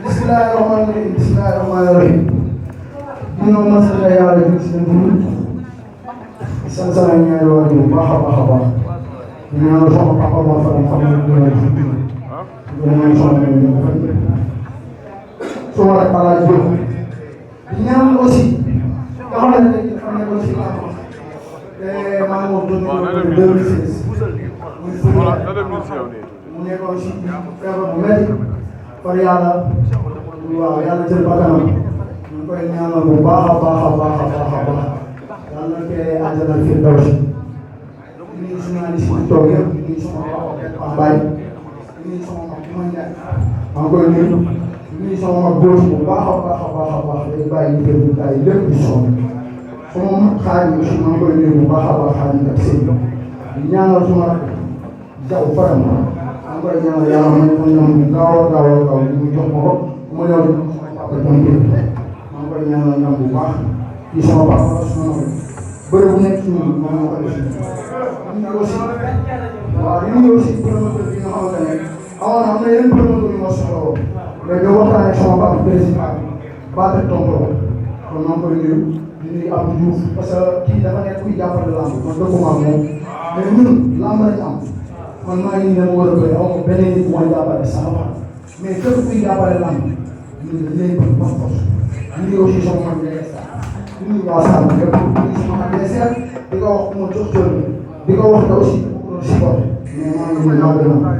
Bismillahirrahmanirrahim. Bismillahirrahmanirrahim. Dino masala yàlla jëm si dënd sant sama ñaari waajur bu baax a baax a baax di ñaanal sama papa ma fa xam ne di ñaanal sama ñoom fa suma rek ala jóg di ñaanal aussi nga xam ne dafa nekk aussi maa ngi moom doon 2016 mu nekkoon si feebar bu métti par yàlla waaw yàlla jël bakkanam ñu koy ñaanal bu baax a baax a baax a baax a baax yàlla na kee àjjana fi daw si di nuyu journaliste yi toog yëpp di nuyu sama papa Mbaye di nuyu sama mag Oumar Ndiaye maa ngi koy nuyu di nuyu sama mag góor bu baax a baax a baax a baax day bàyyi kër gi bàyyi lépp di sonn sama mag xaar yi aussi maa ngi koy nuyu bu baax a baax xaar yi ak sëñ di ñaanal suma jaw faram maa ngi koy ñaanal yàlla may ko ñoom bu gaaw a gaaw a gaaw ñu jox ma ko ma ñëw di sama papa maa ngi koy ñaanal ñoom bu baax kii sama papa sama bëri bu nekk ci ñun maa ngi koy def aussi waaw li ñu aussi promoteur bi nga xamante ne amoon na am na yeneen promoteur yu ma soxla woon mais ñoo waxtaan ak sama papa président Bate Tonko kon maa ngi koy nuyu di nuyu Abdou Diouf parce que kii dafa nekk kuy jàppale lamb man dëkkuma ak moom mais ñun lamb lañu am man maa ngi nii dama war a bëri aw ma beneen nit bu ma jàppale sama mais képp kuy jàppale lamb ñun dañu lay bëgg par force di nuyu aussi sama mag di nuyu waa Sall képp di nuyu sama adversaire di ko wax ku ma jox cër di ko wax ne aussi si bopp mais maa ngi nii maa gën a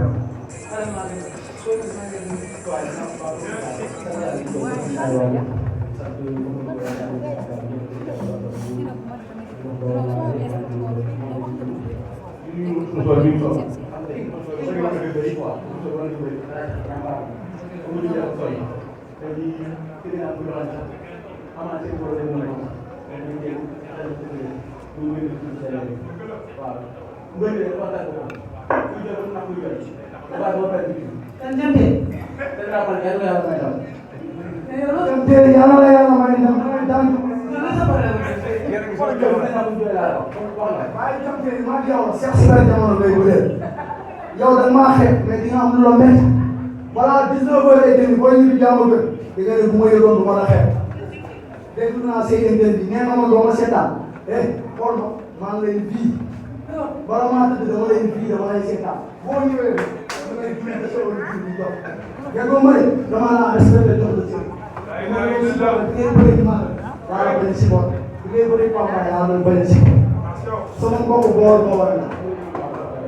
yow da maa xeeb mais di nga am lu la métti balaa 19h30 booy ñu di jàmm gën di nga ne bu ma yëgoon du ma la xeeb dégg naa say interview bi nee na ma doo ma seetaan xool ma maa ngi lay fii bala maa tëdd dama lay fii dama lay seetaan boo ñëwee dama lay fii da soo la fii di jox déggoo ma de dama laa respecté jox la cër dama lay si bopp di ngay bëri maa yàlla bañ si bopp di ngay bëri papa yàlla bañ si bopp sama mbokk boor moo war na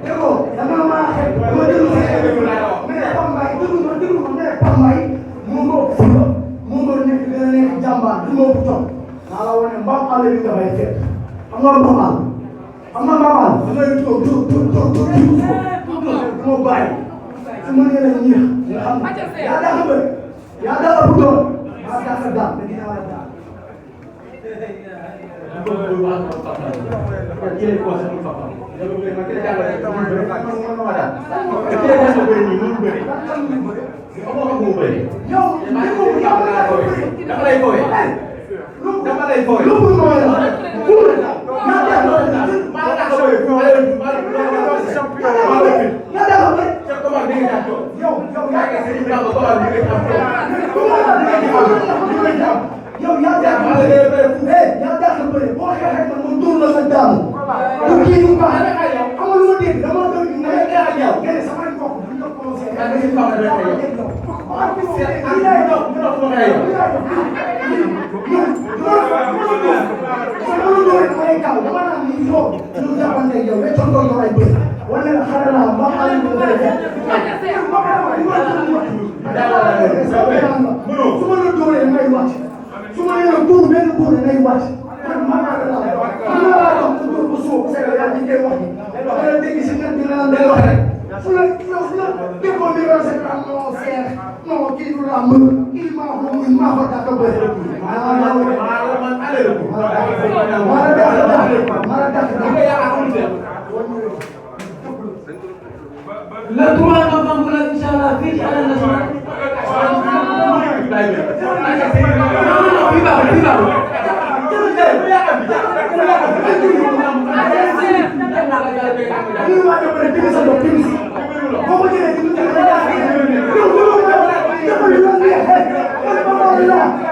déggoo dama maa xeeb dama déglu sa interview mais Pambaay déglu ma mais Pambaay mu ngi ëpp fulla mu ngi nekk gën a nekk jàmbaar du ma ëpp jom naa la wane mbaam àll bi nga bay fekk xam nga mbaam àll xam nga mbaam àll da ngay toog du ma bàyyi su ma nee la ñiix nga xam ne yaa daa ko bëri yaa daa ëpp doon yaa daa ko daan te dina war a daan yow yaa daa ko bëri boo xeexee man ma dóor la sa daanu du kii du baax amul lu ma dégg dama doon ñu ne yaa ak yow ngeen sama mbokk bu ñu ko commencé ak ñu fa la rek yow su ma yoroon tuur benn tuur ngay wàcc man maa ngi la wax tuur bu suuf c'est que yaa ngi koy wax da nga dégg si ñun ñu naan day wax rek su la déggoo bi nga se am non seex non kii du la mën il maa ko muy maa ko dàq bëri maa la dàq le 3 novembre inchallah fii ci Arène Nationale lii waa ñoo bëri dégg sa bopp dégg si boo ko jëlee ci ñu la yow yow dafa lu la neex man ma wax la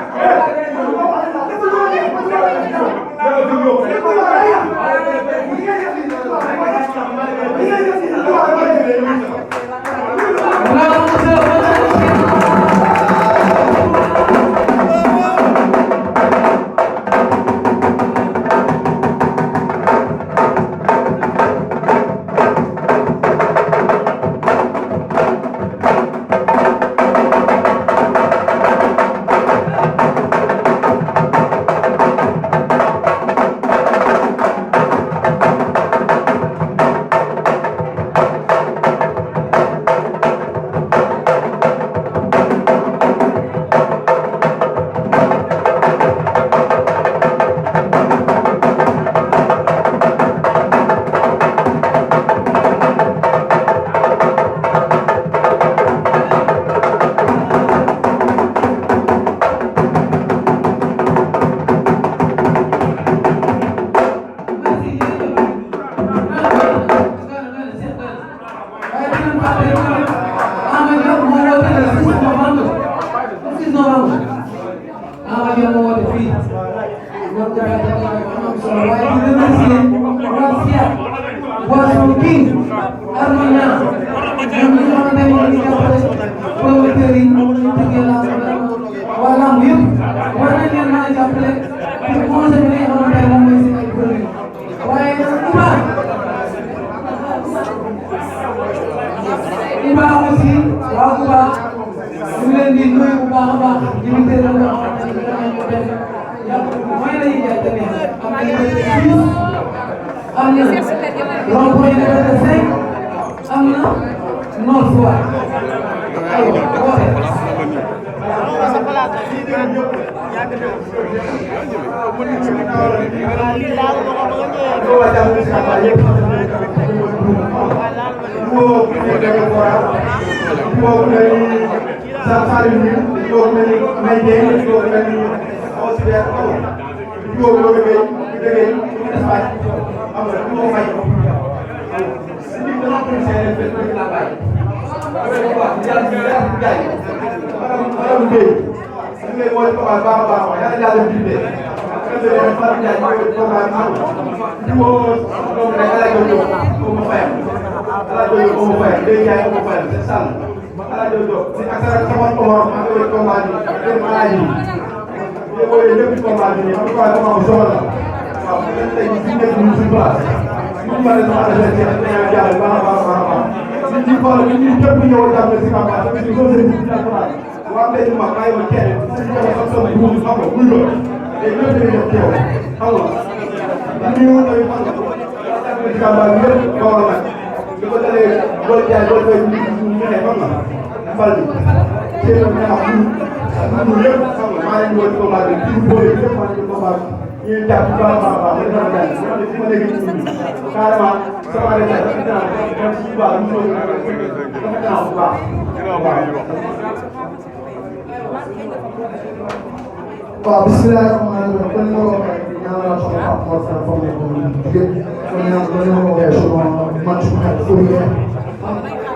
waaw bisimilah rahmaani rahiim kon ni ma ko waxee ñaanal sama papa Mor Fara Fam ne ko jigéen kon ñaan ko ni ma ko waxee suma match bu xel Fourier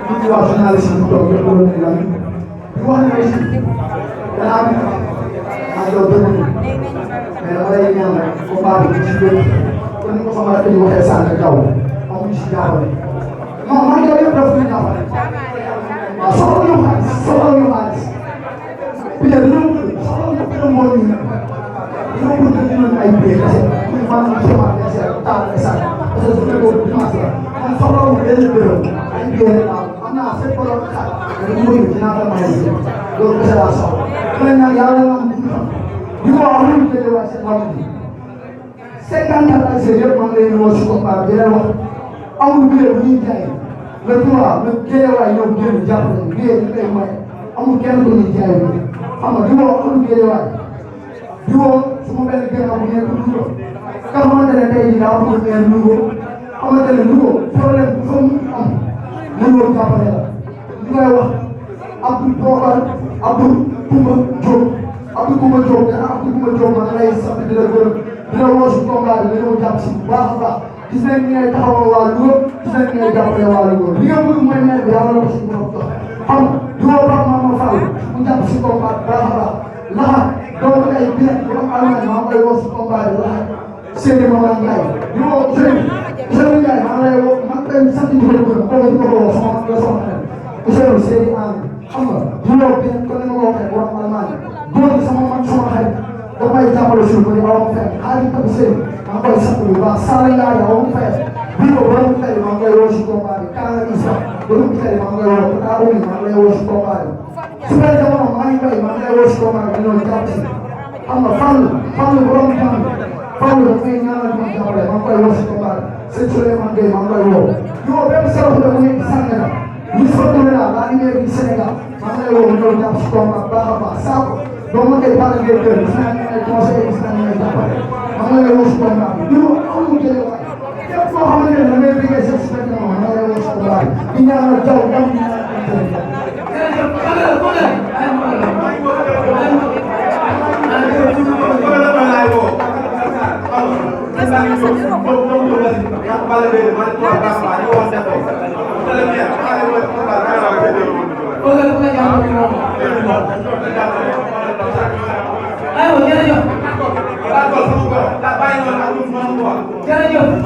ñu ci wax journaliste yi toog yëpp loolu di lan di wax ne aussi danaa am maa doon bëgg mais dama lay ñaan rek combat bi ci bëri kon ni ko sama rakk yi waxee sànq kaw amuñu si jàppale non man yow yëpp dafa ñu jàppale waaw soxla ñu xaalis soxla ñu xaalis bi de dañoo moo ñu ñoo bëgg dinañ ay bee kese ñu maanaam sama adversaire taal esat parce que su fekkoon dimanche la man soxla wu benn dërëm ay bee am naa fépp la xaar dañu bëgg dinaa ko may loolu kese laa soxla xëy na yàlla na am dund di ko wax lu ñu jëlee waa seen wàllu bi 50 adversaires yëpp man lay ñëw si combat bi di leen wax amul bee bu ñuy jaay le droit le géewaay ñoom génn jàpp nañu bee ñu koy may amul kenn ku ñuy jaay xam nga di woo amul géewaay di woo su ma benn gerte bu nekk Louga nga xamante ne tey jii daa bëgg a Louga xamante ne Louga problème bu fa mu am Louga jàppale la li koy wax Abdou Bokar Abdou Koumba Diop Abdou Koumba Diop dana Abdou Koumba Diop man lay sant di la gërëm di la woo si combat bi nga ñëw jàpp si bu baax a baax gis nañ ni ngay taxawal waa Louga gis nañ ni ngay jàppale waa Louga li nga bëgg mooy maire bi yàlla la ko suñu borom jox xam nga du woo Pape Mama Fall mu jàpp si combat baax a baax laxat doomu ay biir borom Allemagne maa ngi koy woo si combat bi laxat Seydou Mamadou Ndiaye di woo Ousseynou Ndiaye maa ngi lay woo maa ngi koy sant di ko gërëm kooku di ko woo sama la sama xarit Ousseynou Seydou Anne xam nga di woo bi kon ni ma ko waxee borom Allemagne góor gi sama man sama xarit damay jàppale suuf ba di aw ma fenn xaalis tamit Seydou maa ngi koy sant bu baax Sall Ndiaye aw ma fenn bii ko borom tey maa ngi koy woo si combat bi Kaana Issa borom tey maa ngi koy woo Tata Oumi maa ngi lay woo si combat bi su fekkee jamono maa ngi koy maa ngi lay woo si combat bi ñoom jàpp si xam nga Fallou borom Fallou daf may ñaanal ma jàppale maa ngi koy woo si combat bi sëñ Souleymane Gueye maa ngi koy woo yow benn sarax la mu nekk Sénégal ñu sotti la la lumière du Sénégal maa ngi lay woo mu ñëw jàpp si combat baax a baax saako doo ma koy parler des kër gis naa ñu ay conseil gis naa ñu ay jàppale maa ngi lay woo si combat bi ñu amul jëlee waay képp koo xamante ne da ngay liggéey sa si benn maa ngi lay woo si combat bi di ñaanal jaww jaww di ñaanal jërëjëf